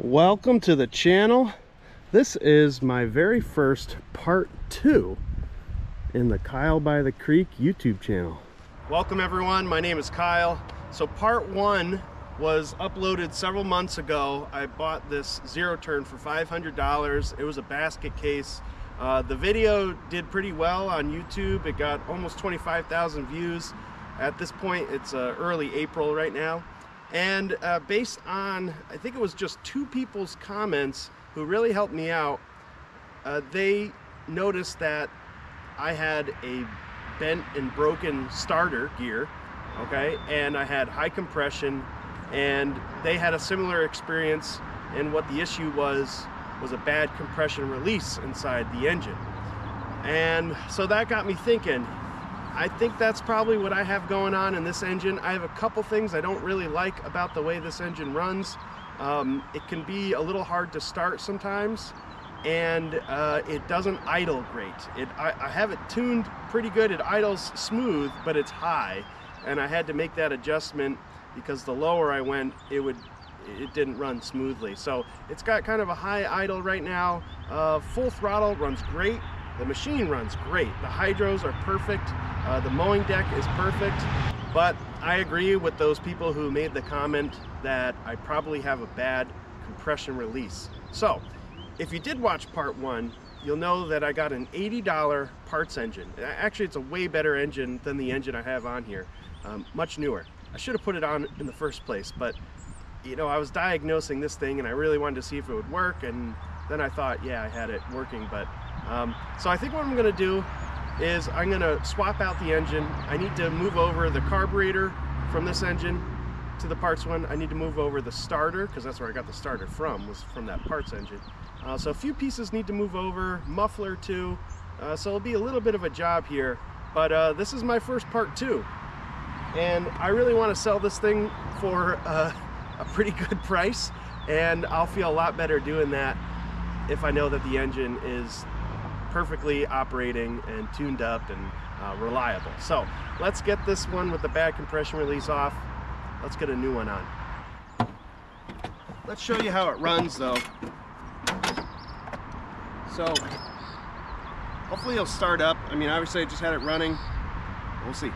Welcome to the channel. This is my very first part 2 in the Kyle by the Creek YouTube channel. Welcome everyone, my name is Kyle. So part 1 was uploaded several months ago. I bought this zero turn for $500. It was a basket case. The video did pretty well on YouTube. It got almost 25,000 views. At this point, it's early April right now. And based on, I think it was just 2 people's comments who really helped me out, they noticed that I had a bent and broken starter gear, okay, and I had high compression, and they had a similar experience, and what the issue was a bad compression release inside the engine. And so that got me thinking, I think that's probably what I have going on in this engine. I have a couple things I don't really like about the way this engine runs. It can be a little hard to start sometimes, and it doesn't idle great. I have it tuned pretty good. It idles smooth, but it's high, and I had to make that adjustment because the lower I went, it didn't run smoothly. So it's got kind of a high idle right now. Full throttle runs great. The machine runs great. The hydros are perfect. The mowing deck is perfect. But I agree with those people who made the comment that I probably have a bad compression release. So if you did watch part 1, you'll know that I got an $80 parts engine. Actually, it's a way better engine than the engine I have on here. Much newer. I should have put it on in the first place, but you know, I was diagnosing this thing and I really wanted to see if it would work, and then I thought, yeah, I had it working. But so I think what I'm gonna do is I'm gonna swap out the engine. I need to move over the carburetor from this engine to the parts one. I need to move over the starter, because that's where I got the starter from, was from that parts engine. So a few pieces need to move over, muffler too. So it'll be a little bit of a job here, but this is my first part 2. And I really want to sell this thing for a pretty good price, and I'll feel a lot better doing that if I know that the engine is perfectly operating and tuned up and reliable. So let's get this one with the bad compression release off. Let's get a new one on. Let's show you how it runs though. So hopefully it'll start up. I mean, obviously I just had it running. We'll see.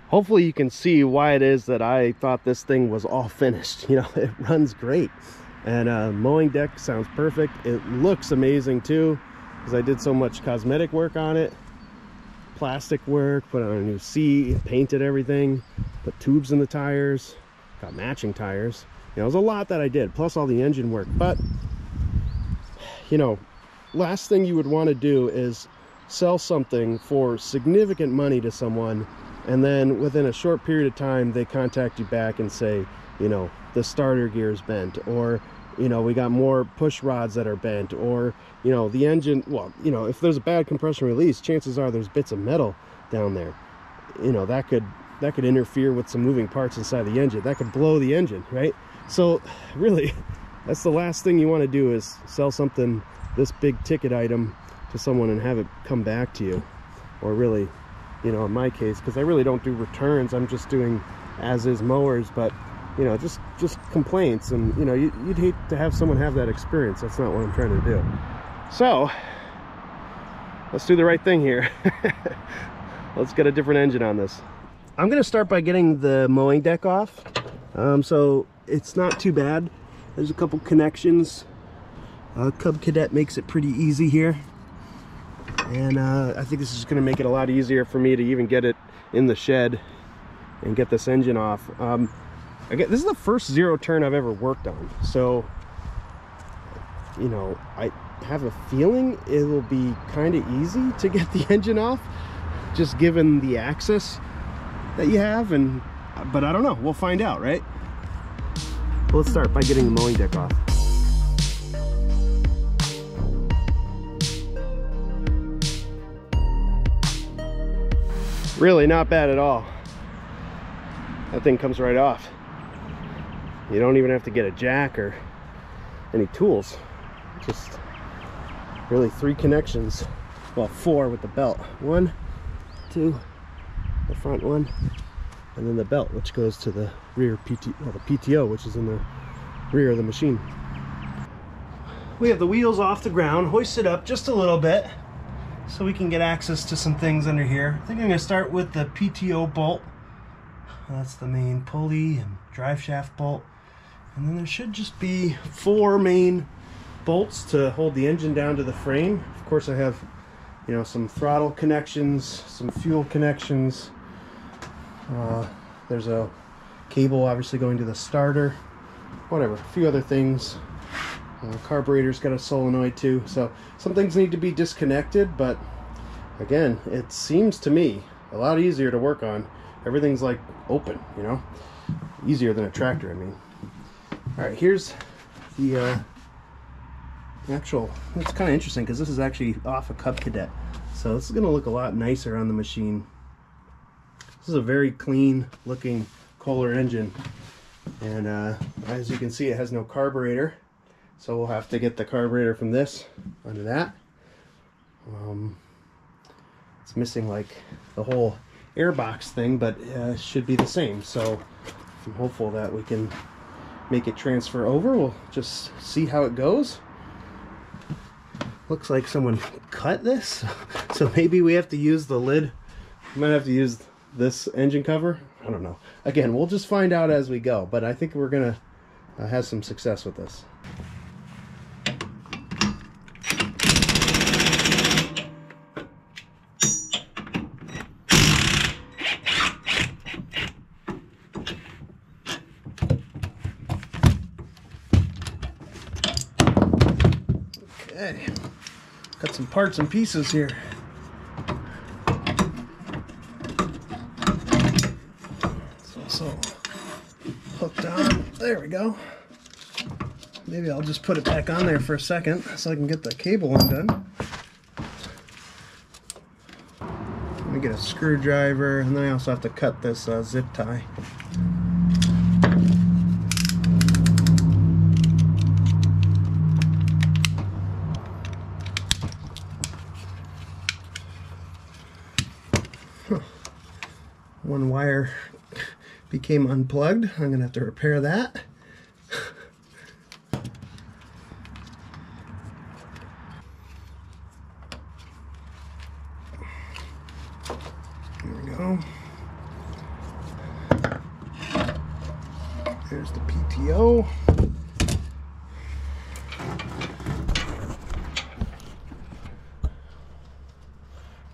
Hopefully you can see why it is that I thought this thing was all finished. You know, it runs great, and mowing deck sounds perfect. It looks amazing too, because I did so much cosmetic work on it, plastic work, put on a new seat, painted everything, put tubes in the tires, got matching tires. You know, it was a lot that I did, plus all the engine work. But you know, last thing you would want to do is sell something for significant money to someone, and then within a short period of time they contact you back and say, you know, the starter gear is bent, or you know, we got more push rods that are bent, or you know, the engine, well, you know, if there's a bad compression release, chances are there's bits of metal down there, you know, that could interfere with some moving parts inside the engine, that could blow the engine, right? So really, that's the last thing you want to do, is sell something, this big ticket item, to someone and have it come back to you. Or really, you know, in my case, because I really don't do returns, I'm just doing as is mowers, but you know, just complaints, and you know, you'd hate to have someone have that experience. That's not what I'm trying to do. So let's do the right thing here. Let's get a different engine on this. I'm gonna start by getting the mowing deck off. So it's not too bad. There's a couple connections Cub Cadet makes it pretty easy here. And I think this is going to make it a lot easier for me to even get it in the shed and get this engine off. This is the first zero turn I've ever worked on, so you know, I have a feeling it will be kind of easy to get the engine off, just given the access that you have. But I don't know, we'll find out, right? Well, let's start by getting the mowing deck off. Really not bad at all. That thing comes right off. You don't even have to get a jack or any tools. Just really 3 connections. Well, 4 with the belt. 1, 2, the front one, and then the belt, which goes to the rear the PTO, which is in the rear of the machine. We have the wheels off the ground, hoisted up just a little bit so we can get access to some things under here. I think I'm going to start with the PTO bolt. That's the main pulley and drive shaft bolt. And then there should just be 4 main bolts to hold the engine down to the frame. Of course, I have, you know, some throttle connections, some fuel connections. There's a cable obviously going to the starter. Whatever, a few other things. Carburetor's got a solenoid too, so some things need to be disconnected, but again, it seems to me a lot easier to work on. Everything's like open, you know, easier than a tractor, I mean. All right, here's the actual, it's kind of interesting because this is actually off a Cub Cadet, so this is going to look a lot nicer on the machine. This is a very clean looking Kohler engine, and as you can see, it has no carburetor. So we'll have to get the carburetor from this onto that. It's missing like the whole airbox thing, but should be the same. So I'm hopeful that we can make it transfer over. We'll just see how it goes. Looks like someone cut this, so maybe we have to use the lid. We might have to use this engine cover. I don't know. Again, we'll just find out as we go, but I think we're gonna have some success with this. Okay, got some parts and pieces here. It's also hooked on. There we go. Maybe I'll just put it back on there for a second so I can get the cable undone. Let me get a screwdriver, and then I also have to cut this zip tie. One wire became unplugged. I'm gonna have to repair that. There we go. There's the PTO.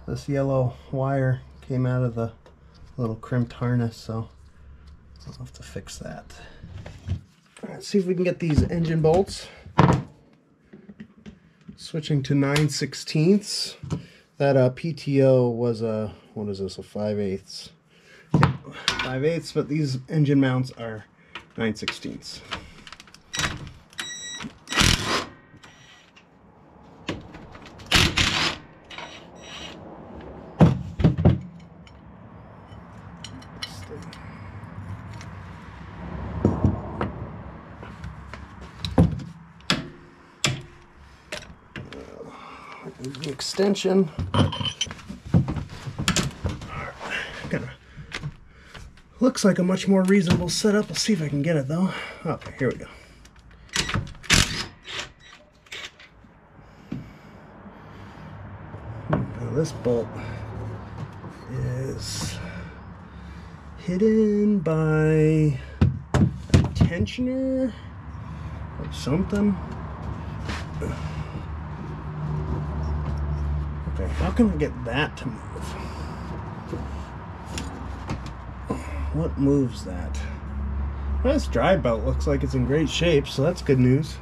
This yellow wire came out of the little crimped harness, so I'll have to fix that. Let's see if we can get these engine bolts. Switching to 9/16. That PTO was a, what is this, a 5/8. Yeah, 5/8, but these engine mounts are 9/16. The extension. Looks like a much more reasonable setup. Let's see if I can get it though. Okay, here we go. Now this bolt is hidden by a tensioner or something. Okay, how can I get that to move? What moves that? Well, this drive belt looks like it's in great shape, so that's good news.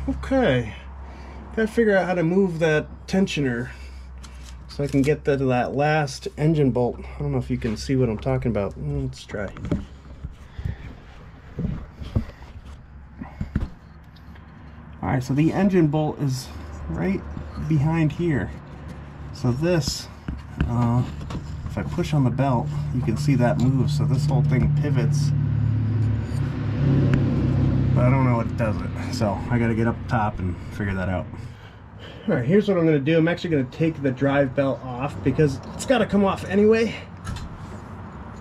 Okay, gotta figure out how to move that tensioner so I can get to that last engine bolt. I don't know if you can see what I'm talking about. Let's try. Alright, so the engine bolt is right behind here. So this, if I push on the belt, you can see that move. So this whole thing pivots. But I don't know what does it. So I gotta get up top and figure that out. Alright, here's what I'm gonna do. I'm actually gonna take the drive belt off because it's gotta come off anyway.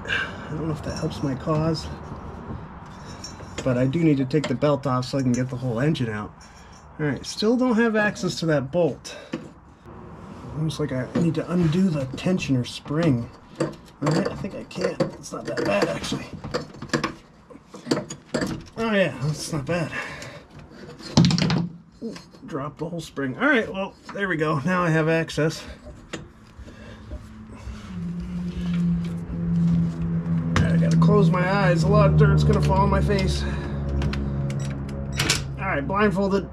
I don't know if that helps my cause, but I do need to take the belt off so I can get the whole engine out. Alright, still don't have access to that bolt. Looks like I need to undo the tensioner spring. Alright, I think I can. It's not that bad, actually. Oh yeah, that's not bad. Ooh, drop the whole spring. Alright, well, there we go. Now I have access. I gotta close my eyes. A lot of dirt's gonna fall on my face. Alright, blindfolded.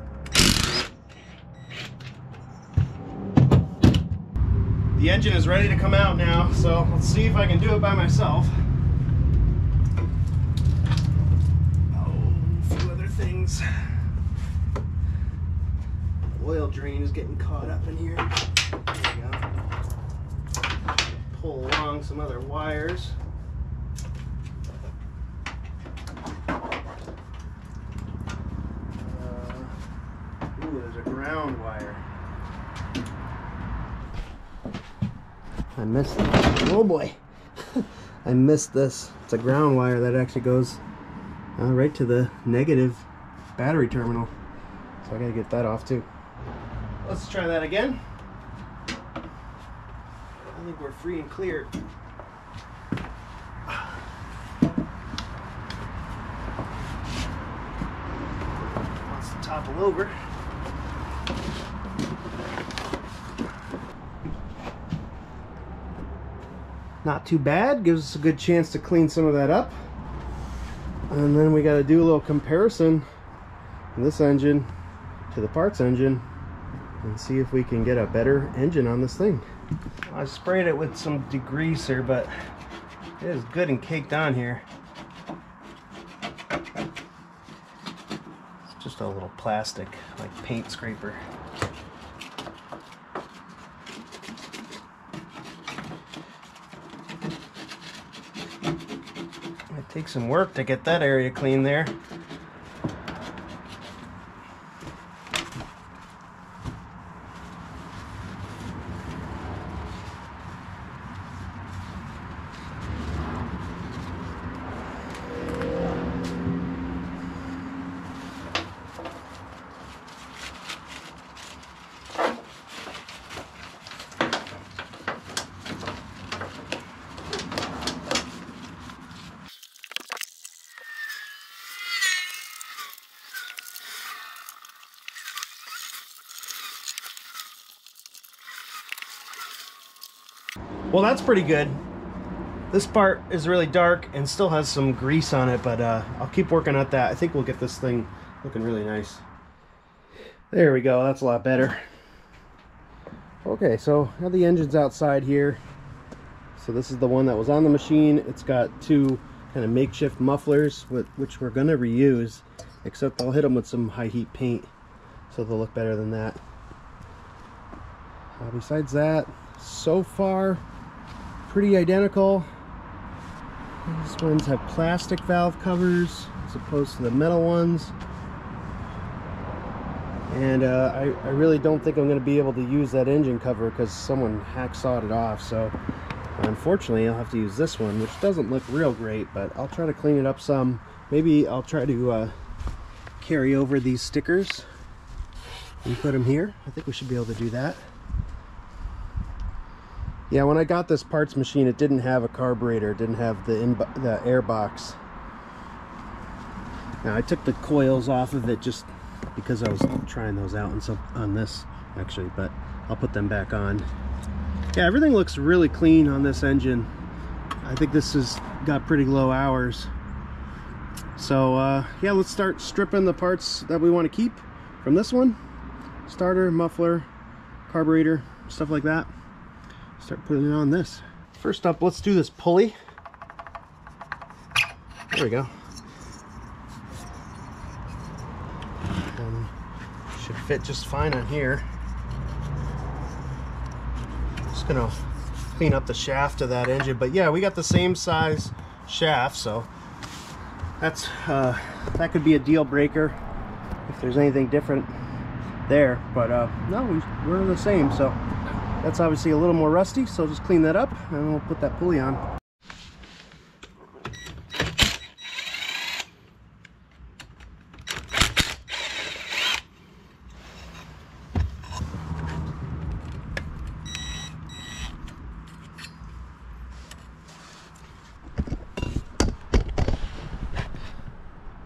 The engine is ready to come out now, so let's see if I can do it by myself. Oh, a few other things. Oil drain is getting caught up in here. There we go. Pull along some other wires. Ooh, there's a ground wire. I missed it. Oh boy. I missed this. It's a ground wire that actually goes right to the negative battery terminal. So I gotta get that off too. Let's try that again. I think we're free and clear. Wants to topple over. Not too bad, gives us a good chance to clean some of that up. And then we got to do a little comparison of this engine to the parts engine and see if we can get a better engine on this thing. I sprayed it with some degreaser, but it is good and caked on here. It's just a little plastic, like paint scraper. Take some work to get that area clean there. Well, that's pretty good. This part is really dark and still has some grease on it, but I'll keep working at that. I think we'll get this thing looking really nice. There we go, that's a lot better. Okay, so now the engine's outside here. So this is the one that was on the machine. It's got two kind of makeshift mufflers, which we're gonna reuse, except I'll hit them with some high heat paint so they'll look better than that. Besides that, so far, pretty identical. These ones have plastic valve covers as opposed to the metal ones. And I really don't think I'm going to be able to use that engine cover because someone hacksawed it off. So unfortunately, I'll have to use this one, which doesn't look real great, but I'll try to clean it up some. Maybe I'll try to carry over these stickers and put them here. I think we should be able to do that. Yeah, when I got this parts machine, it didn't have a carburetor. It didn't have the air box. Now, I took the coils off of it just because I was trying those out and so on this actually, but I'll put them back on. Yeah, everything looks really clean on this engine. I think this has got pretty low hours. So yeah, let's start stripping the parts that we want to keep from this one. Starter, muffler, carburetor, stuff like that. Start putting it on this. First up, let's do this pulley. There we go. Should fit just fine on here. Just gonna clean up the shaft of that engine, but yeah, we got the same size shaft, so that's that could be a deal breaker if there's anything different there, but no, we're the same. So that's obviously a little more rusty, so just clean that up and we'll put that pulley on.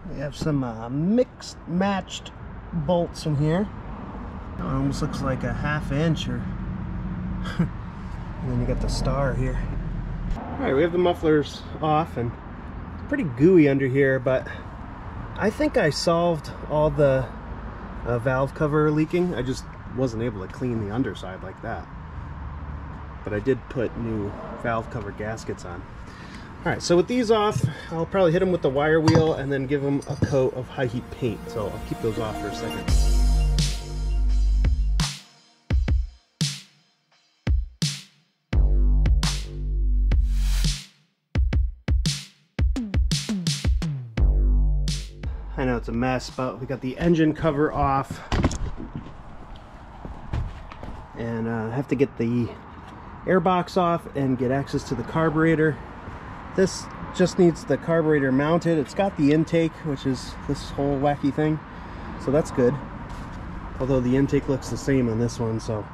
We have some mixed matched bolts in here. It almost looks like a 1/2 inch, or and then you got the star here. All right, we have the mufflers off, and it's pretty gooey under here, but I think I solved all the valve cover leaking. I just wasn't able to clean the underside like that, but I did put new valve cover gaskets on. All right, so with these off, I'll probably hit them with the wire wheel and then give them a coat of high heat paint. So I'll keep those off for a second. I know it's a mess, but we got the engine cover off, and I have to get the air box off and get access to the carburetor. This just needs the carburetor mounted. It's got the intake, which is this whole wacky thing, so that's good. Although the intake looks the same on this one, so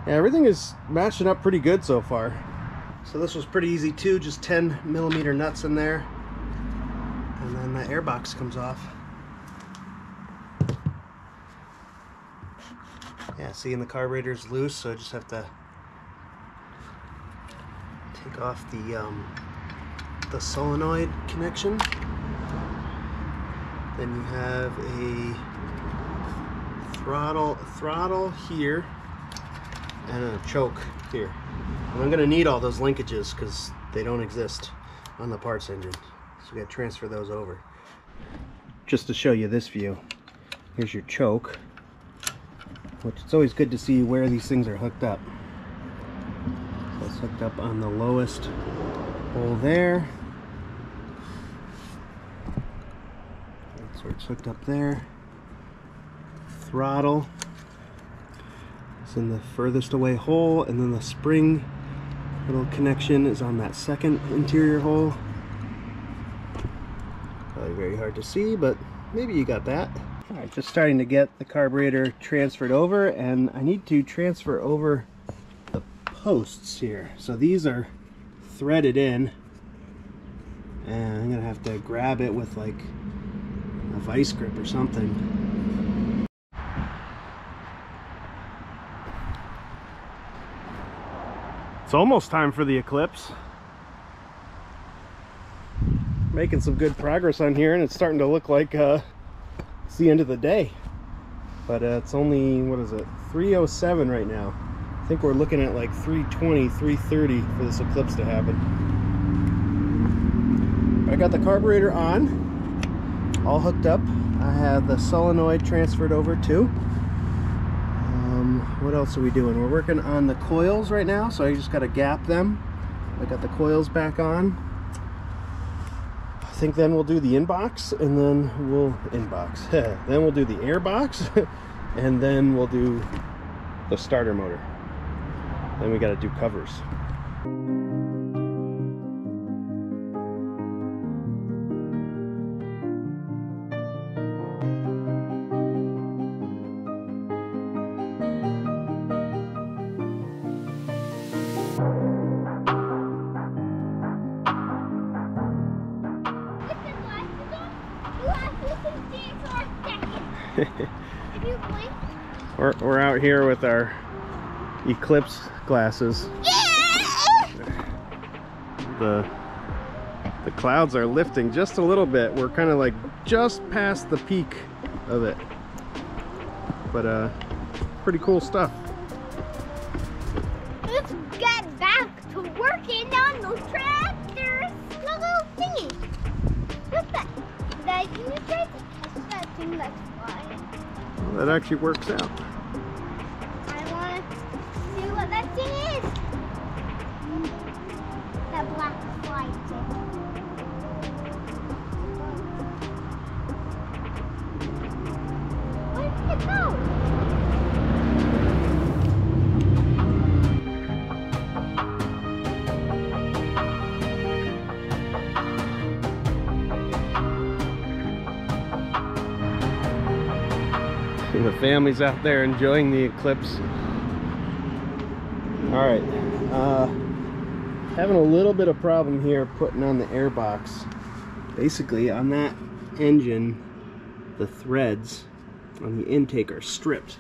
yeah, everything is matching up pretty good so far. So this was pretty easy too, just 10mm nuts in there, and then the air box comes off. Yeah, see, and the carburetor's loose, so I just have to take off the solenoid connection. Then you have a throttle here and a choke here. And I'm gonna need all those linkages because they don't exist on the parts engine, so we gotta transfer those over. Just to show you this view, here's your choke, which it's always good to see where these things are hooked up. So it's hooked up on the lowest hole there. So it's hooked up there. Throttle is in the furthest away hole, and then the spring little connection is on that second interior hole. Probably very hard to see, but maybe you got that. All right, just starting to get the carburetor transferred over, and I need to transfer over the posts here. So these are threaded in, and I'm gonna have to grab it with like a vice grip or something. It's almost time for the Eclipse. Making some good progress on here, and it's starting to look like it's the end of the day. But it's only, what is it, 3:07 right now. I think we're looking at like 3:20, 3:30 for this Eclipse to happen. I got the carburetor on, all hooked up. I have the solenoid transferred over too. What else are we doing? We're working on the coils right now, so I just got to gap them. I got the coils back on. I think then we'll do the inbox, and then we'll then we'll do the air box, and then we'll do the starter motor. Then we got to do covers. We're out here with our Eclipse glasses. The clouds are lifting just a little bit. We're kind of like just past the peak of it. But pretty cool stuff. Let's get back to working on those tractors. Little thingy. What's that? You tried to test that thing that's flying. Well, that actually works out. I want to see what that thing is. That black flight thing. Where did it go? And the family's out there enjoying the eclipse. All right, having a little bit of problem here putting on the air box. Basically, on that engine, the threads on the intake are stripped,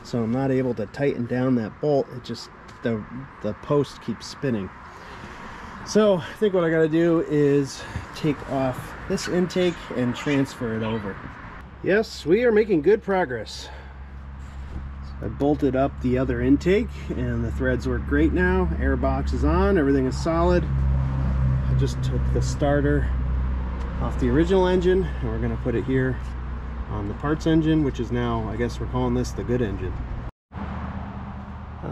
so I'm not able to tighten down that bolt. It just, the post keeps spinning. So I think what I got to do is take off this intake and transfer it over. Yes, we are making good progress. I bolted up the other intake and the threads work great now. Air box is on, everything is solid. I just took the starter off the original engine and we're going to put it here on the parts engine, which is now, I guess we're calling this the good engine.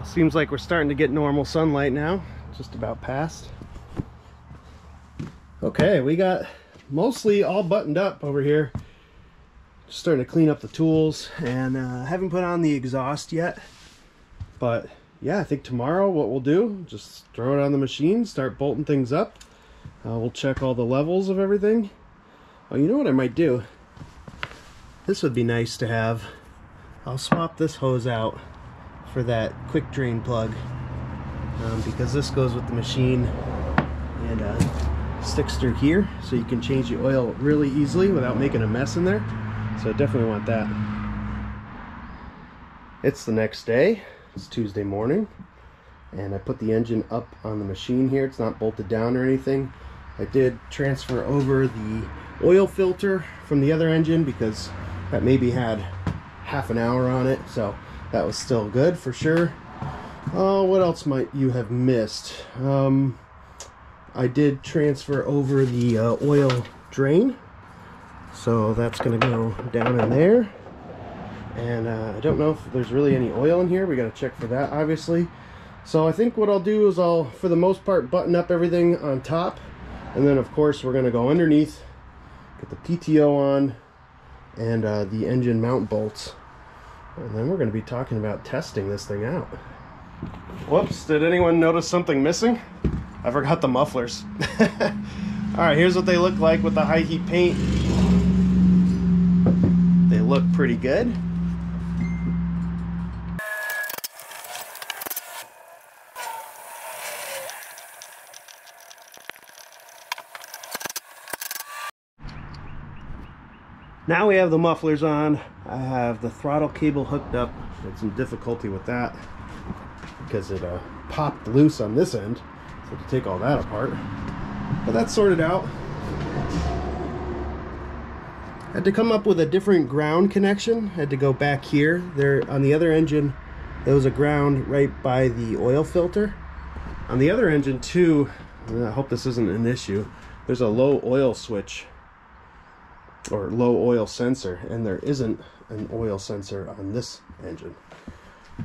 Seems like we're starting to get normal sunlight now, just about past. Okay, we got mostly all buttoned up over here. Just starting to clean up the tools, and haven't put on the exhaust yet. But yeah, I think tomorrow what we'll do, just throw it on the machine, start bolting things up. We'll check all the levels of everything. Oh, you know what I might do? This would be nice to have. I'll swap this hose out for that quick drain plug, because this goes with the machine and sticks through here, so you can change the oil really easily without making a mess in there. So I definitely want that. It's the next day. It's Tuesday morning, and I put the engine up on the machine here. It's not bolted down or anything. I did transfer over the oil filter from the other engine because that maybe had half an hour on it, so that was still good for sure. Oh, what else might you have missed? I did transfer over the oil drain, so that's going to go down in there. And I don't know if there's really any oil in here. We got to check for that, obviously. So I think what I'll do is I'll, for the most part, button up everything on top, and then of course we're going to go underneath, get the PTO on, and the engine mount bolts, and then we're going to be talking about testing this thing out. Whoops, did anyone notice something missing? I forgot the mufflers. Alright, here's what they look like with the high heat paint. They look pretty good. Now we have the mufflers on. I have the throttle cable hooked up. Had some difficulty with that because it popped loose on this end, so to take all that apart. But that's sorted out. I had to come up with a different ground connection. I had to go back here. There on the other engine, there was a ground right by the oil filter. On the other engine too, I hope this isn't an issue, there's a low oil switch or low oil sensor, and there isn't an oil sensor on this engine.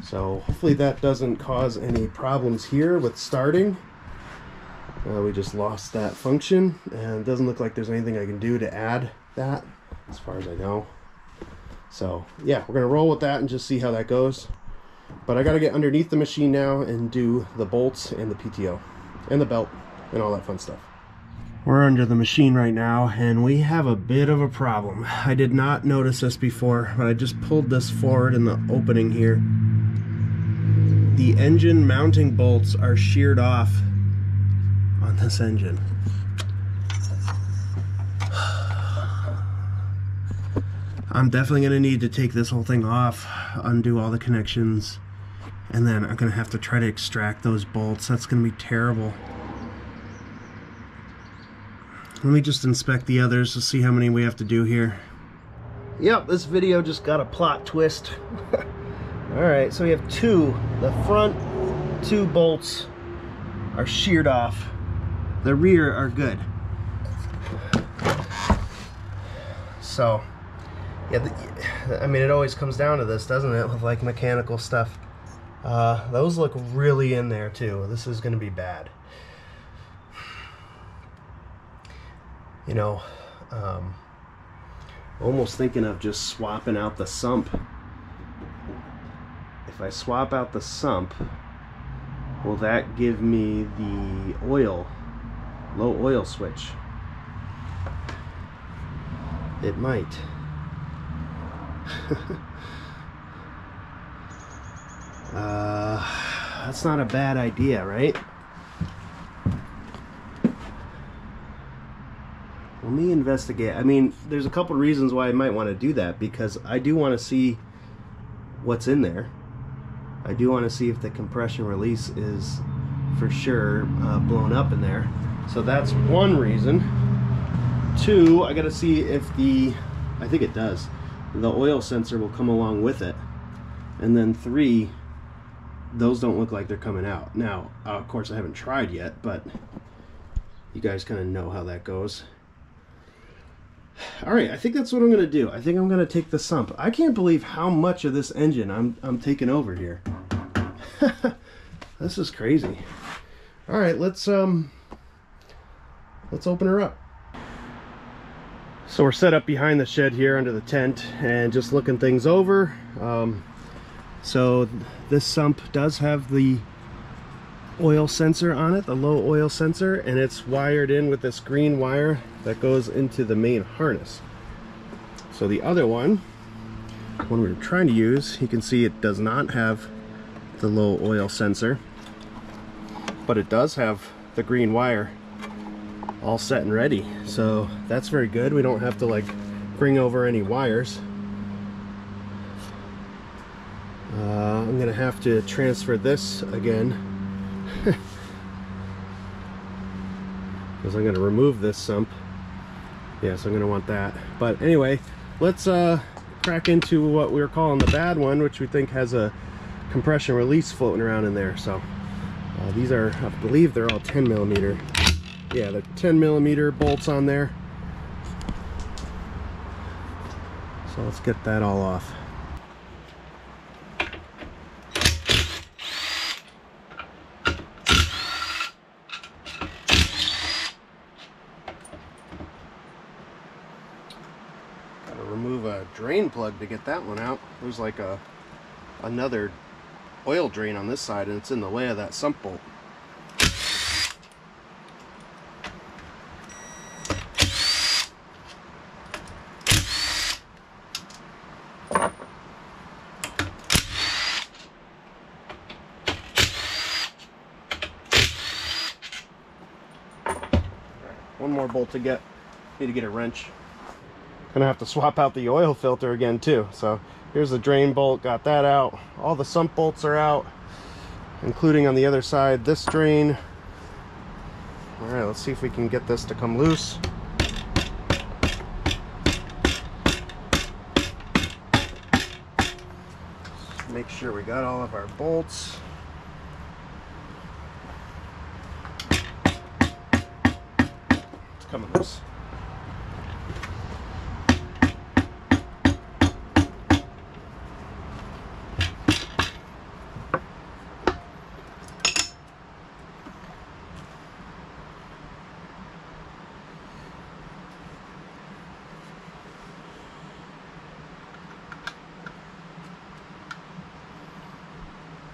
So hopefully that doesn't cause any problems here with starting. We just lost that function, and it doesn't look like there's anything I can do to add that as far as I know. So yeah, we're gonna roll with that and just see how that goes. But I gotta get underneath the machine now and do the bolts and the PTO and the belt and all that fun stuff. We're under the machine right now, and we have a bit of a problem. I did not notice this before, but I just pulled this forward in the opening here. The engine mounting bolts are sheared off on this engine. I'm definitely going to need to take this whole thing off, undo all the connections, and then I'm going to have to try to extract those bolts. That's going to be terrible. Let me just inspect the others to see how many we have to do here. Yep, this video just got a plot twist. Alright, so we have two. The front two bolts are sheared off. The rear are good. So, yeah, I mean, it always comes down to this, doesn't it, with like mechanical stuff. Those look really in there too. This is going to be bad. You know, almost thinking of just swapping out the sump. If I swap out the sump, will that give me the oil, low oil switch? It might. That's not a bad idea, right? Let me investigate. I mean, there's a couple reasons why I might want to do that, because I do want to see what's in there. I do want to see if the compression release is for sure blown up in there. So that's one reason. Two, I got to see if I think it does, the oil sensor will come along with it. And then three, those don't look like they're coming out. Now, of course, I haven't tried yet, but you guys kind of know how that goes. All right, I think that's what I'm gonna do. I think I'm gonna take the sump. I can't believe how much of this engine I'm taking over here. This is crazy. All right, let's open her up. So we're set up behind the shed here under the tent and just looking things over. So this sump does have the oil sensor on it, the low oil sensor, and it's wired in with this green wire that goes into the main harness. So the other one we were trying to use, you can see it does not have the low oil sensor, but it does have the green wire all set and ready. So that's very good. We don't have to like bring over any wires. I'm gonna have to transfer this again because I'm going to remove this sump. Yeah, so I'm going to want that. But anyway, let's crack into what we were calling the bad one, which we think has a compression release floating around in there. So these are, I believe they're all 10 millimeter. Yeah, they're 10 millimeter bolts on there. So let's get that all off. Remove a drain plug to get that one out. There's like another oil drain on this side, and it's in the way of that sump bolt. One more bolt to get. Need to get a wrench. Gonna have to swap out the oil filter again too. So here's the drain bolt, got that out. All the sump bolts are out, including on the other side this drain. All right, let's see if we can get this to come loose. Make sure we got all of our bolts. It's coming loose.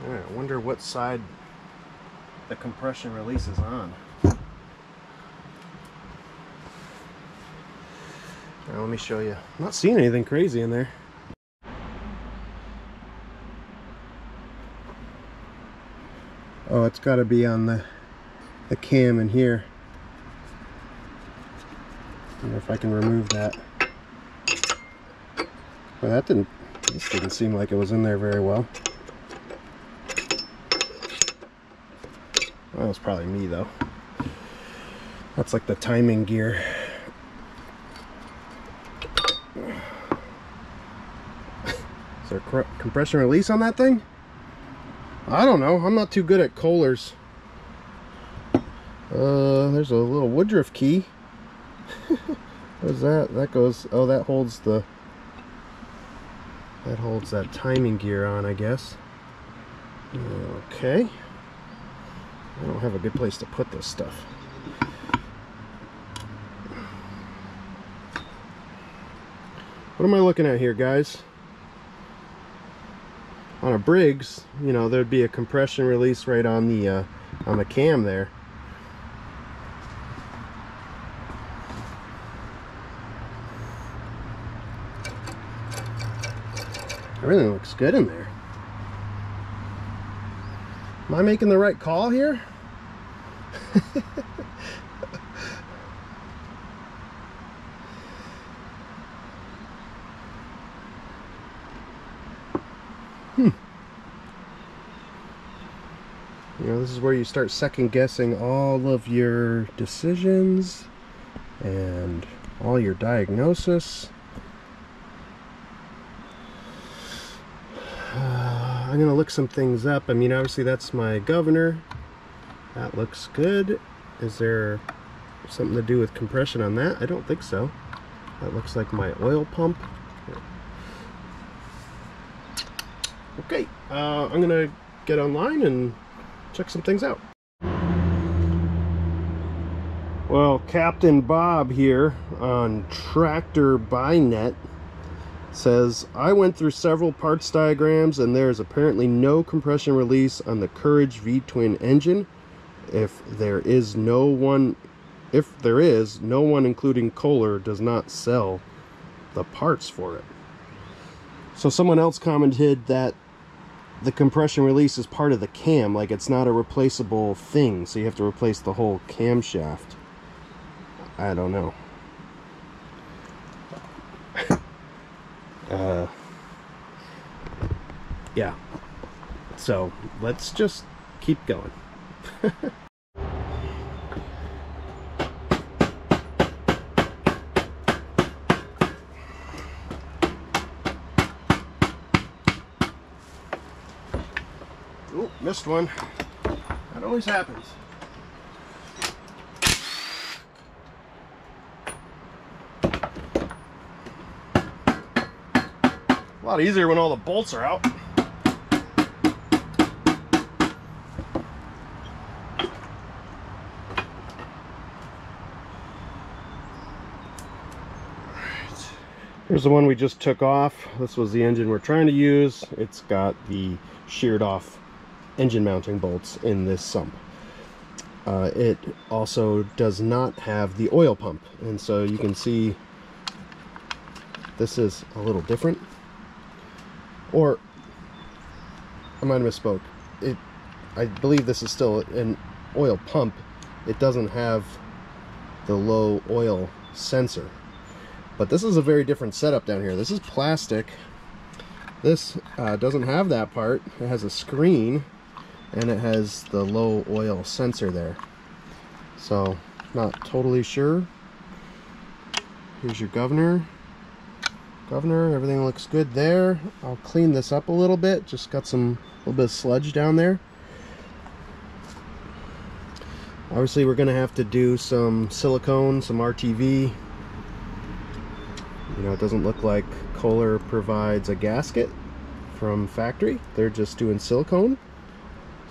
Alright, I wonder what side the compression release is on. Alright, let me show you. I'm not seeing anything crazy in there. Oh, it's got to be on the cam in here. I wonder if I can remove that. Well, this didn't seem like it was in there very well. That was probably me though. That's like the timing gear. Is there compression release on that thing? I don't know. I'm not too good at Kohlers. There's a little Woodruff key. What is that? That goes, oh, that holds that timing gear on, I guess. Okay. I don't have a good place to put this stuff. What am I looking at here, guys? On a Briggs, you know, there'd be a compression release right on the cam there. Everything looks good in there. Am I making the right call here? You know, this is where you start second guessing all of your decisions and all your diagnosis. I'm gonna look some things up. I mean, obviously that's my governor. That looks good. Is there something to do with compression on that? I don't think so. That looks like my oil pump. Okay, I'm gonna get online and check some things out. Well, Captain Bob here on Tractor Buy Net says, I went through several parts diagrams and there is apparently no compression release on the Courage V-Twin engine. If there is, no one including Kohler does not sell the parts for it. So someone else commented that the compression release is part of the cam, like it's not a replaceable thing, so you have to replace the whole camshaft. I don't know. Yeah, so let's just keep going. Oh, missed one. That always happens. A lot easier when all the bolts are out. Here's the one we just took off. This was the engine we're trying to use. It's got the sheared off engine mounting bolts in this sump. It also does not have the oil pump, and so you can see this is a little different. Or I might have misspoke. I believe this is still an oil pump. It doesn't have the low oil sensor. But this is a very different setup down here. This is plastic. This doesn't have that part. It has a screen and it has the low oil sensor there. So, not totally sure. Here's your governor. Everything looks good there. I'll clean this up a little bit. Just got a little bit of sludge down there. Obviously we're gonna have to do some silicone, some RTV. You know, it doesn't look like Kohler provides a gasket from factory. They're just doing silicone.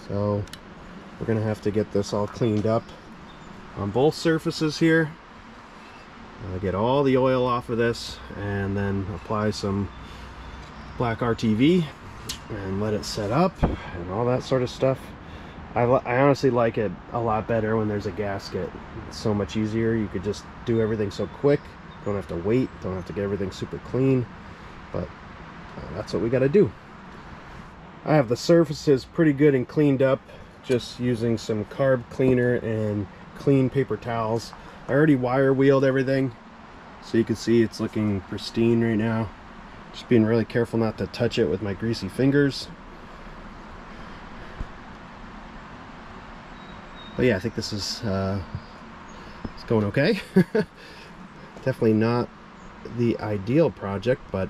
So we're gonna have to get this all cleaned up on both surfaces here. Get all the oil off of this and then apply some black RTV and let it set up and all that sort of stuff. I honestly like it a lot better when there's a gasket. It's so much easier. You could just do everything so quick. Don't have to wait, don't have to get everything super clean, but that's what we got to do. I have the surfaces pretty good and cleaned up, just using some carb cleaner and clean paper towels. I already wire wheeled everything, so you can see it's looking pristine right now. Just being really careful not to touch it with my greasy fingers. But yeah, I think this is it's going okay. Definitely not the ideal project, but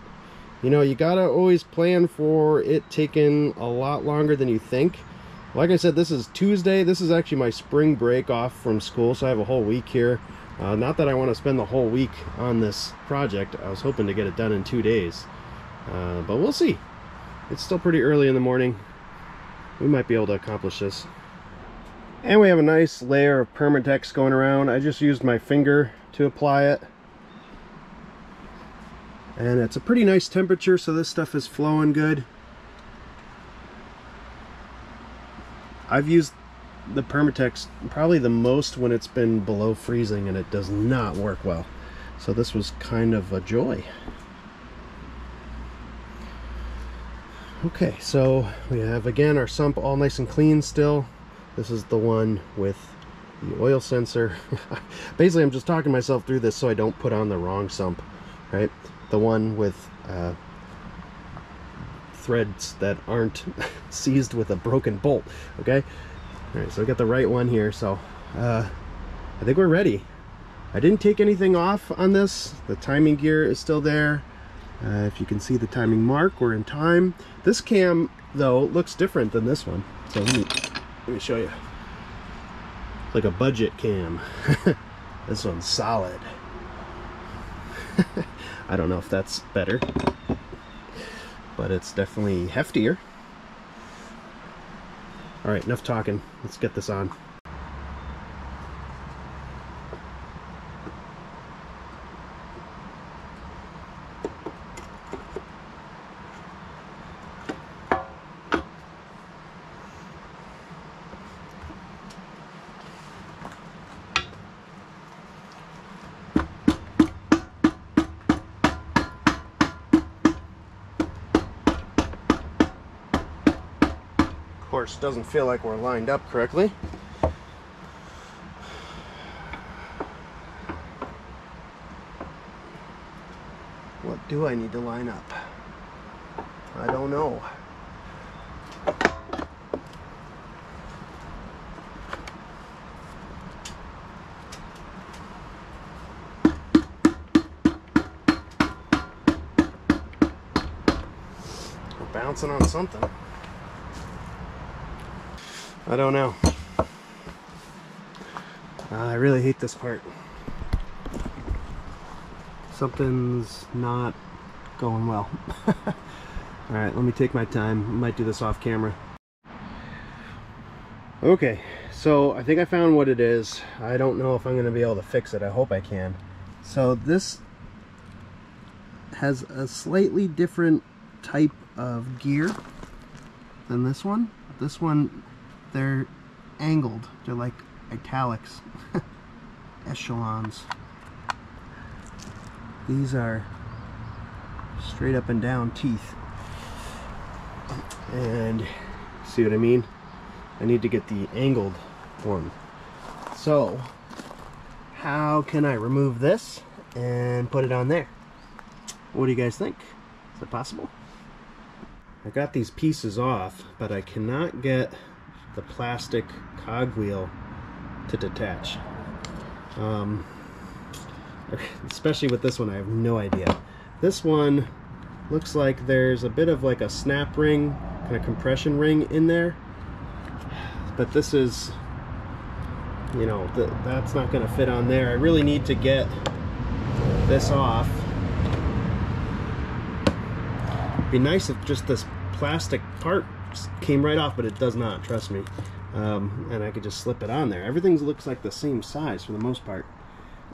you know, you gotta always plan for it taking a lot longer than you think. Like I said, this is Tuesday. This is actually my spring break off from school, so I have a whole week here. Not that I want to spend the whole week on this project. I was hoping to get it done in 2 days, but we'll see. It's still pretty early in the morning. We might be able to accomplish this. And we have a nice layer of Permatex going around. I just used my finger to apply it. And it's a pretty nice temperature, so this stuff is flowing good. I've used the Permatex probably the most when it's been below freezing, and it does not work well. So this was kind of a joy. Okay, so we have again our sump all nice and clean still. This is the one with the oil sensor. Basically, I'm just talking myself through this so I don't put on the wrong sump, right? The one with threads that aren't seized with a broken bolt. Okay, all right, so I got the right one here, so I think we're ready. I didn't take anything off on this. The timing gear is still there. If you can see the timing mark, we're in time. This cam though looks different than this one, so let me show you. It's like a budget cam. This one's solid. I don't know if that's better, but it's definitely heftier. All right, enough talking. Let's get this on. Of course, doesn't feel like we're lined up correctly. What do I need to line up? I don't know. We're bouncing on something. I don't know. I really hate this part. Something's not going well. Alright, let me take my time. I might do this off camera. Okay, so I think I found what it is. I don't know if I'm going to be able to fix it. I hope I can. So this has a slightly different type of gear than this one. This one, they're angled. They're like italics. Echelons. These are straight up and down teeth. And see what I mean? I need to get the angled one. So how can I remove this and put it on there? What do you guys think? Is it possible? I got these pieces off, but I cannot get the plastic cogwheel to detach. Especially with this one, I have no idea. This one looks like there's a bit of like a snap ring, kind of compression ring in there, but this is, you know, that's not going to fit on there. I really need to get this off. It'd be nice if just this plastic part came right off, but it does not, trust me. And I could just slip it on there. Everything looks like the same size for the most part.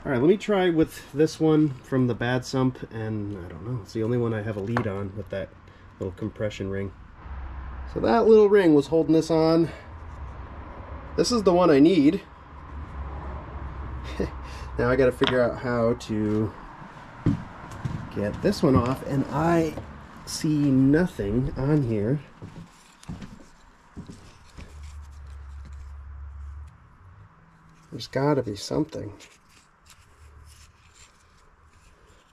Alright, let me try with this one from the bad sump, and I don't know, it's the only one I have a lead on with that little compression ring. So that little ring was holding this on. This is the one I need. Now I gotta figure out how to get this one off, and I see nothing on here. There's gotta be something.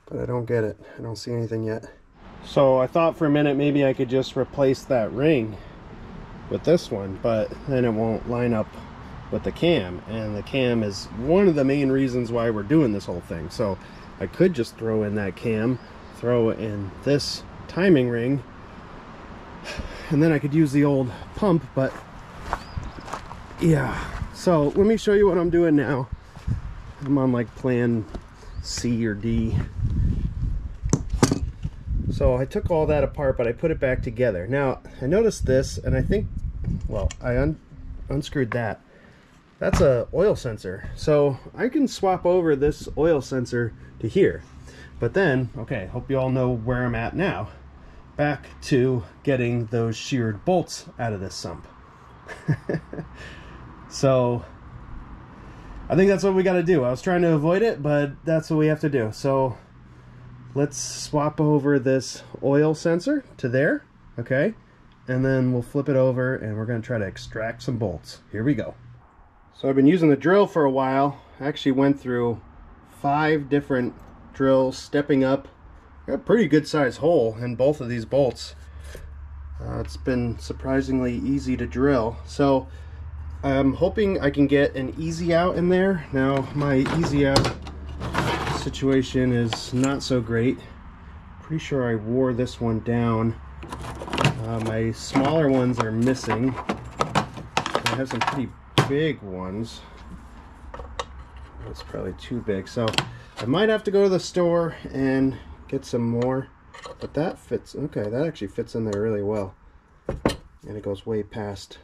But I don't get it. I don't see anything yet. So I thought for a minute maybe I could just replace that ring with this one, but then it won't line up with the cam, and the cam is one of the main reasons why we're doing this whole thing. So I could just throw in that cam, throw in this timing ring, and then I could use the old pump. But yeah, so let me show you what I'm doing now. I'm on like plan C or D. So I took all that apart, but I put it back together. Now I noticed this, and I think, well, I unscrewed that. That's a oil sensor, so I can swap over this oil sensor to here. But then, okay, hope you all know where I'm at now. Back to getting those sheared bolts out of this sump. So I think that's what we got to do. I was trying to avoid it, but that's what we have to do. So let's swap over this oil sensor to there, okay? And then we'll flip it over and we're going to try to extract some bolts. Here we go. So I've been using the drill for a while. I actually went through 5 different drills, stepping up. Got a pretty good sized hole in both of these bolts. It's been surprisingly easy to drill. So I'm hoping I can get an easy out in there. Now my easy out situation is not so great. Pretty sure I wore this one down. My smaller ones are missing. I have some pretty big ones. That's probably too big, so I might have to go to the store and get some more. But that fits, okay, that actually fits in there really well, and it goes way past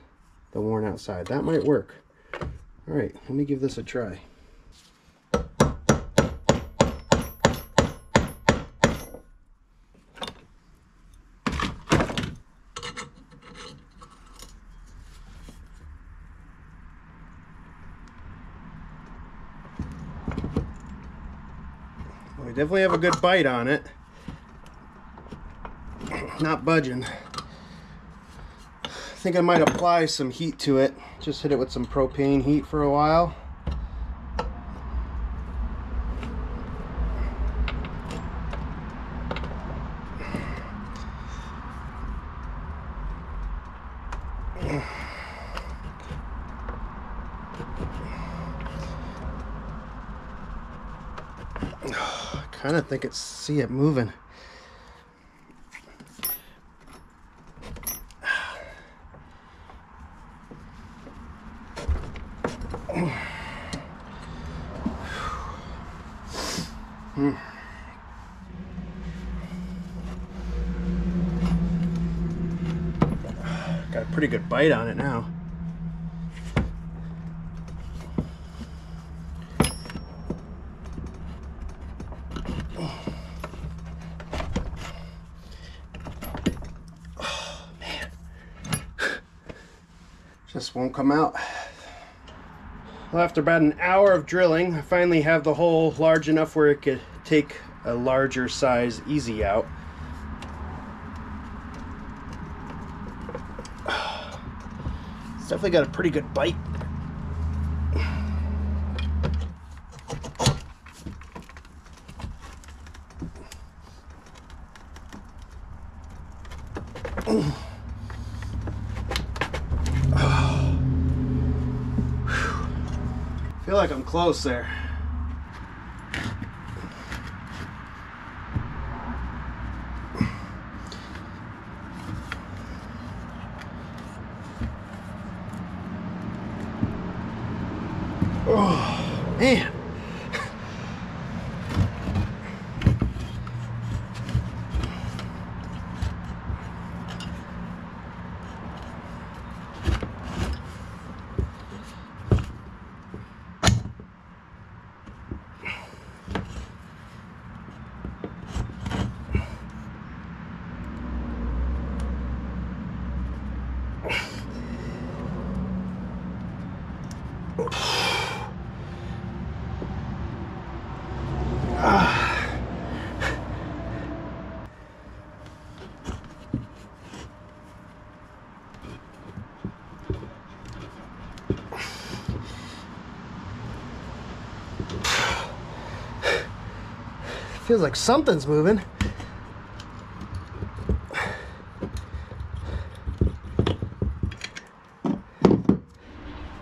the worn out side. That might work. All right, let me give this a try. We definitely have a good bite on it. Not budging. I think I might apply some heat to it. Just hit it with some propane heat for a while. I kind of think see it moving. Got a pretty good bite on it now. Oh man, just won't come out. Well, after about an hour of drilling, I finally have the hole large enough where it could take a larger size easy out. It's definitely got a pretty good bite. I feel like I'm close there. Oh, man. Feels like something's moving.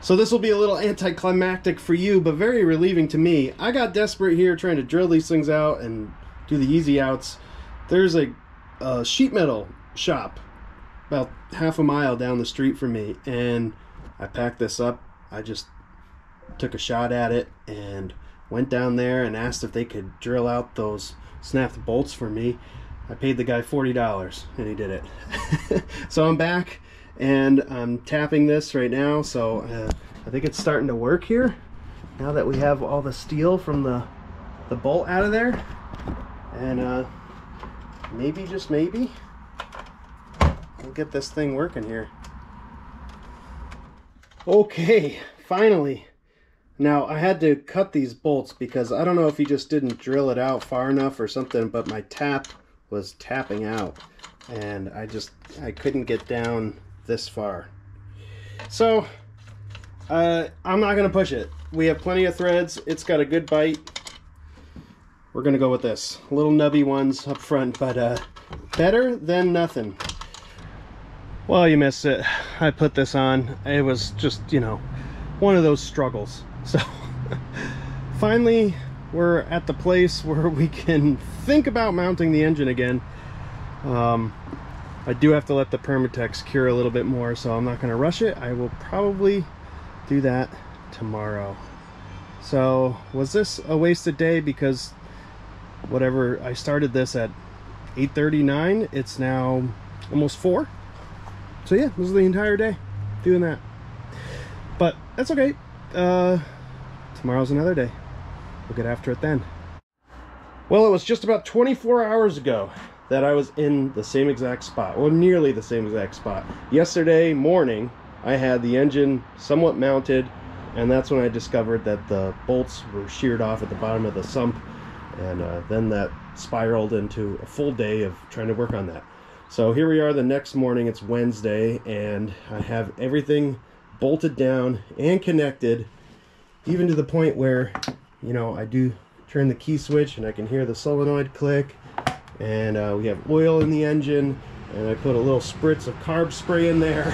So this will be a little anticlimactic for you, but very relieving to me. I got desperate here trying to drill these things out and do the easy outs. There's a sheet metal shop about half a mile down the street from me, and I packed this up. I just took a shot at it and went down there and asked if they could drill out those snapped bolts for me. I paid the guy $40 and he did it. So I'm back and I'm tapping this right now, so I think it's starting to work here now that we have all the steel from the bolt out of there. And maybe, just maybe, we'll get this thing working here. Okay, finally. Now I had to cut these bolts because I don't know if he just didn't drill it out far enough or something, but my tap was tapping out and I couldn't get down this far. So I'm not gonna push it. We have plenty of threads. It's got a good bite. We're gonna go with this. Little nubby ones up front, but better than nothing. Well, you missed it. I put this on. It was just, you know, one of those struggles. So finally we're at the place where we can think about mounting the engine again. I do have to let the Permatex cure a little bit more, so I'm not going to rush it. I will probably do that tomorrow. So was this a wasted day? Because whatever, I started this at 8:39, it's now almost 4. So yeah, this is the entire day doing that, but that's okay. Tomorrow's another day. We'll get after it then. Well, it was just about 24 hours ago that I was in the same exact spot, or nearly the same exact spot. Yesterday morning I had the engine somewhat mounted, and that's when I discovered that the bolts were sheared off at the bottom of the sump, and then that spiraled into a full day of trying to work on that. So here we are the next morning. It's Wednesday, and I have everything bolted down and connected, even to the point where, you know, I do turn the key switch and I can hear the solenoid click, and we have oil in the engine, and I put a little spritz of carb spray in there,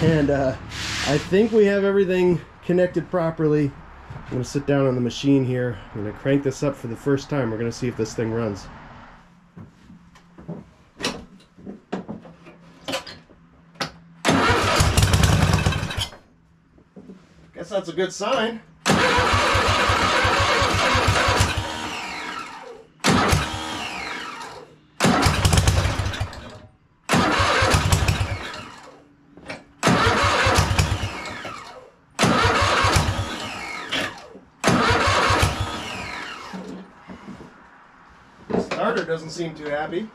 and I think we have everything connected properly. I'm going to sit down on the machine here. I'm going to crank this up for the first time. We're going to see if this thing runs. Guess that's a good sign. The starter doesn't seem too happy.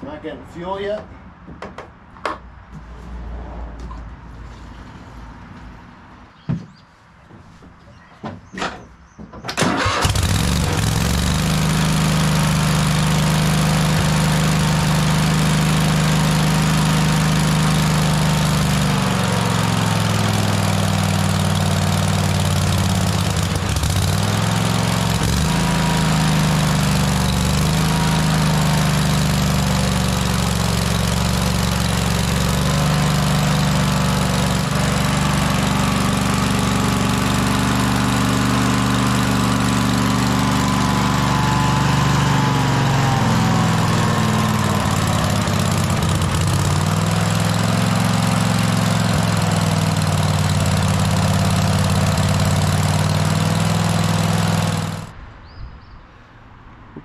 Not getting fuel yet.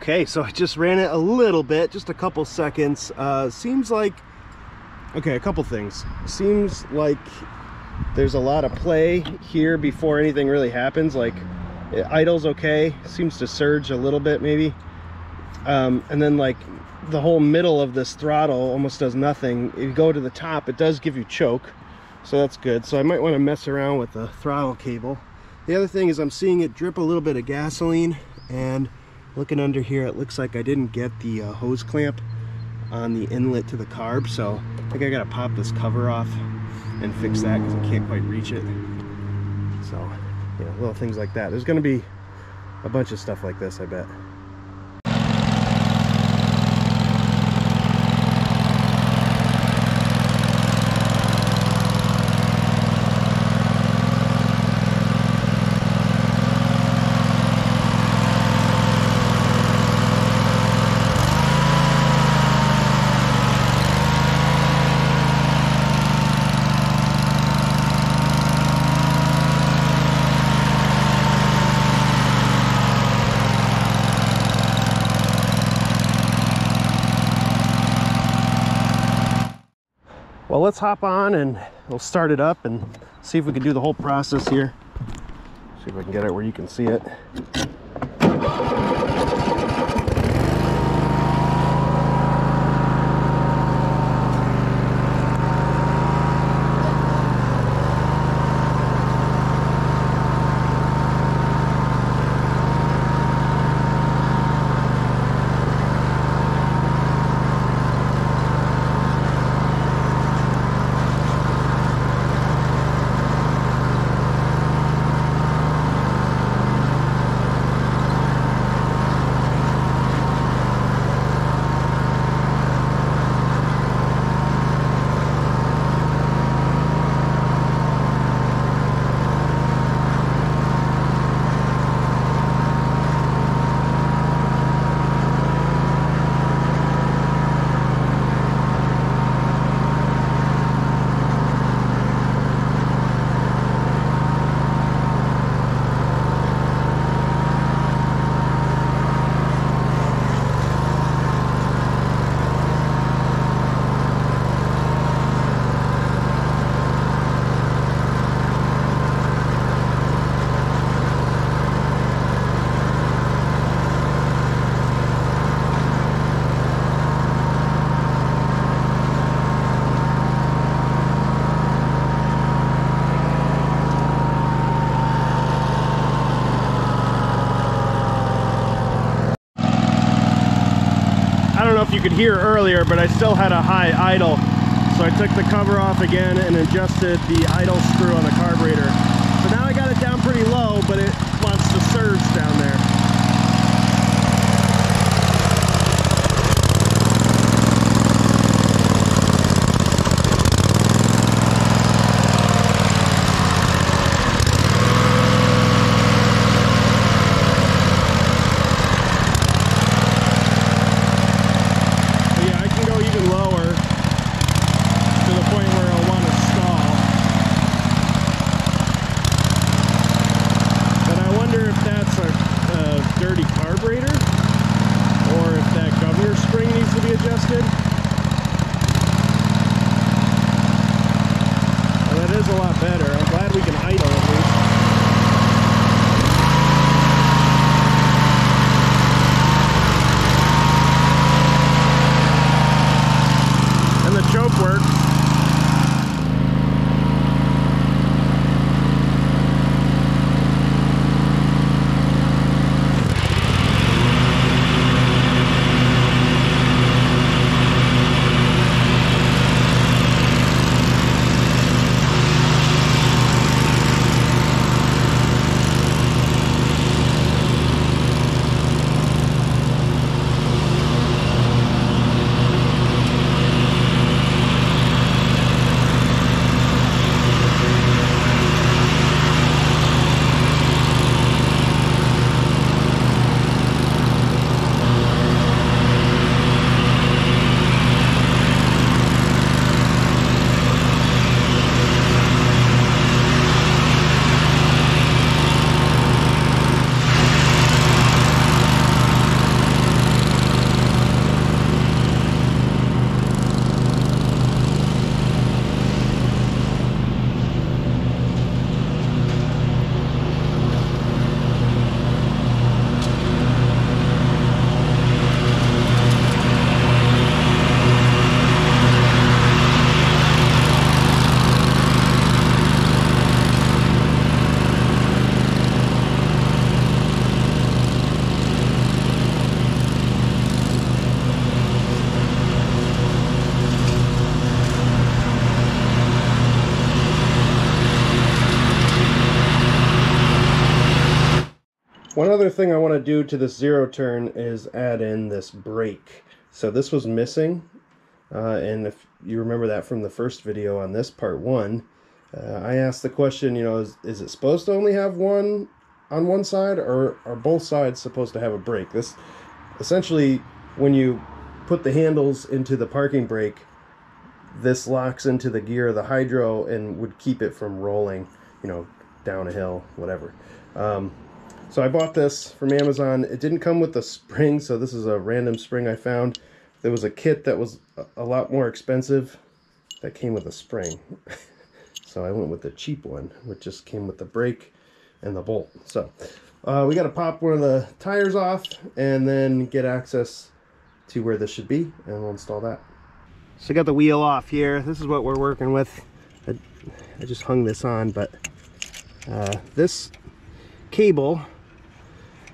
Okay, so I just ran it a little bit, just a couple seconds. Seems like, okay, a couple things. Seems like there's a lot of play here before anything really happens. Like it idles okay, seems to surge a little bit maybe. And then like the whole middle of this throttle almost does nothing. You go to the top, it does give you choke, so that's good. So I might want to mess around with the throttle cable. The other thing is I'm seeing it drip a little bit of gasoline, and looking under here, it looks like I didn't get the hose clamp on the inlet to the carb, so I think I gotta pop this cover off and fix that because I can't quite reach it. So, you know, little things like that. There's gonna be a bunch of stuff like this, I bet. Well, let's hop on and we'll start it up and see if we can do the whole process here. See if I can get it where you can see it. If you could hear earlier, but I still had a high idle, so I took the cover off again and adjusted the idle screw on the carburetor. So now I got it down pretty low, but it wants to surge down there. One other thing I want to do to this zero turn is add in this brake. So this was missing, and if you remember that from the first video on this part 1, I asked the question, you know, is it supposed to only have one on one side, or are both sides supposed to have a brake? This essentially, when you put the handles into the parking brake, this locks into the gear of the hydro and would keep it from rolling, you know, down a hill, whatever. So I bought this from Amazon. It didn't come with the spring, so this is a random spring I found. There was a kit that was a lot more expensive that came with a spring. So I went with the cheap one, which just came with the brake and the bolt. So we got to pop one of the tires off and then get access to where this should be, and we'll install that. So I got the wheel off here. This is what we're working with. I just hung this on, but this cable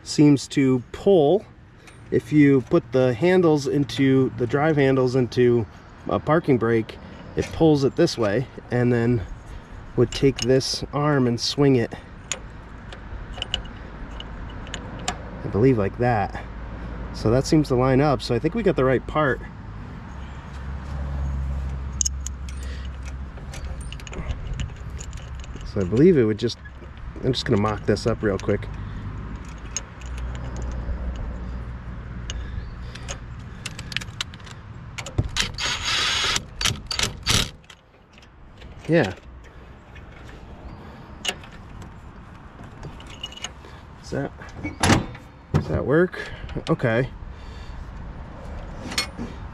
seems to pull. If you put the handles into the drive handles into a parking brake, it pulls it this way, and then would take this arm and swing it, I believe, like that. So that seems to line up, so I think we got the right part. So I believe it would just, I'm just gonna mock this up real quick. Yeah. Does that work? Okay.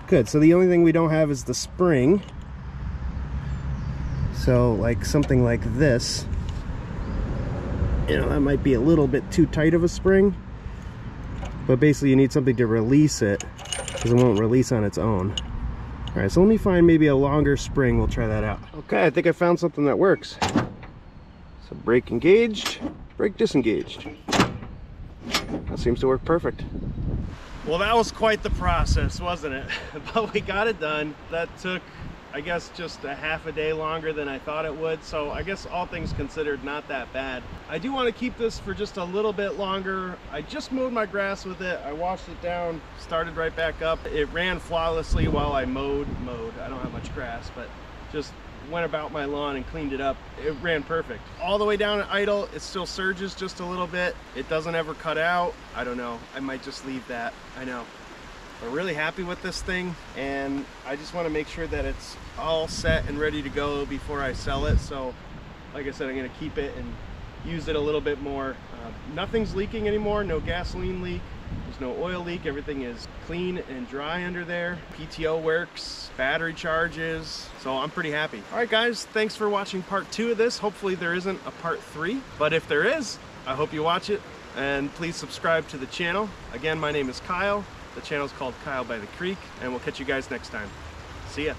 Good. So the only thing we don't have is the spring. So like something like this, you know, that might be a little bit too tight of a spring. But basically you need something to release it, because it won't release on its own. All right, so let me find maybe a longer spring. We'll try that out. Okay, I think I found something that works. So brake engaged, brake disengaged. That seems to work perfect. Well, that was quite the process, wasn't it? But we got it done. That took, I guess, just a half a day longer than I thought it would. So I guess all things considered, not that bad. I do want to keep this for just a little bit longer. I just mowed my grass with it. I washed it down, started right back up. It ran flawlessly while I mowed. I don't have much grass, but just went about my lawn and cleaned it up. It ran perfect. All the way down at idle, it still surges just a little bit. It doesn't ever cut out. I don't know. I might just leave that. I know. We're really happy with this thing, and I just want to make sure that it's all set and ready to go before I sell it. So like I said, I'm going to keep it and use it a little bit more. Nothing's leaking anymore. No gasoline leak. There's no oil leak. Everything is clean and dry under there. PTO works, battery charges, so I'm pretty happy. All right guys, thanks for watching part 2 of this. Hopefully there isn't a part 3, but if there is, I hope you watch it, and please subscribe to the channel. Again, my name is Kyle. The channel is called Kyle by the Creek, and we'll catch you guys next time. See ya.